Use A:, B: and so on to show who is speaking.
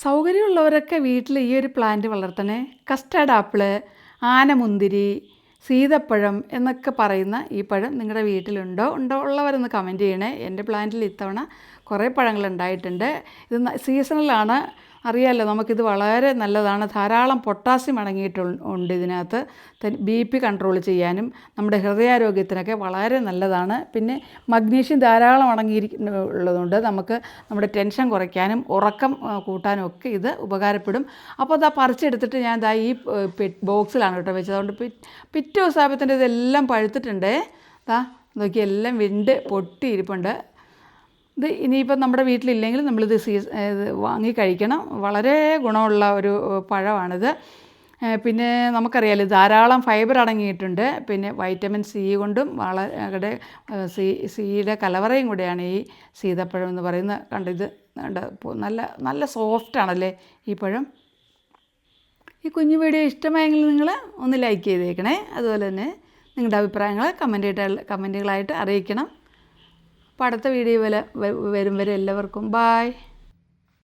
A: സൗകര്യമുള്ളവരൊക്കെ വീട്ടിൽ ഈ ഒരു പ്ലാന്റ് വളർത്തണേ. കസ്റ്റാർഡ് ആപ്പിള്, ആനമുന്തിരി, സീതപ്പഴം എന്നൊക്കെ പറയുന്ന ഈ പഴം നിങ്ങളുടെ വീട്ടിലുണ്ടോ? ഉള്ളവരൊന്ന് കമൻറ്റ് ചെയ്യണേ. എൻ്റെ പ്ലാന്റിൽ ഇത്തവണ കുറേ പഴങ്ങളുണ്ടായിട്ടുണ്ട്. ഇത് സീസണലാണ്, അറിയാമല്ലോ. നമുക്കിത് വളരെ നല്ലതാണ്. ധാരാളം പൊട്ടാസ്യം അടങ്ങിയിട്ടുണ്ട് ഇതിനകത്ത്. BP കൺട്രോൾ ചെയ്യാനും നമ്മുടെ ഹൃദയാരോഗ്യത്തിനൊക്കെ വളരെ നല്ലതാണ്. പിന്നെ മഗ്നീഷ്യം ധാരാളം ഉള്ളതുകൊണ്ട് നമുക്ക് നമ്മുടെ ടെൻഷൻ കുറയ്ക്കാനും ഉറക്കം കൂട്ടാനും ഒക്കെ ഇത് ഉപകാരപ്പെടും. അപ്പോൾ അതാ പറിച്ചെടുത്തിട്ട് ഞാൻ ഇതാ ഈ ബോക്സിലാണ് കേട്ടോ വെച്ചത്. അതുകൊണ്ട് പിറ്റേ ദിവസമായപ്പോഴത്തേൻ്റെ ഇതെല്ലാം പഴുത്തിട്ടുണ്ടേ. നോക്കി എല്ലാം വെണ്ട് പൊട്ടിയിരിപ്പുണ്ട്. ഇത് ഇനിയിപ്പം നമ്മുടെ വീട്ടിലില്ലെങ്കിൽ നമ്മളിത് വാങ്ങി കഴിക്കണം. വളരെ ഗുണമുള്ള ഒരു പഴമാണിത്. പിന്നെ നമുക്കറിയാമല്ലോ ധാരാളം ഫൈബർ അടങ്ങിയിട്ടുണ്ട്. പിന്നെ വൈറ്റമിൻ C കൊണ്ടും വളരെ സിയുടെ കലവറയും കൂടെയാണ് ഈ സീതപ്പഴം എന്ന് പറയുന്നത്. ഇത് നല്ല നല്ല സോഫ്റ്റാണല്ലേ ഈ പഴം. ഈ കുഞ്ഞു വീഡിയോ ഇഷ്ടമായെങ്കിൽ നിങ്ങൾ ഒന്ന് ലൈക്ക് ചെയ്തേക്കണേ. അതുപോലെ തന്നെ നിങ്ങളുടെ അഭിപ്രായങ്ങൾ കമൻറ്റുകളായിട്ട് അറിയിക്കണം. അപ്പോൾ അടുത്ത വീഡിയോ വരും വരെ എല്ലാവർക്കും ബായ്.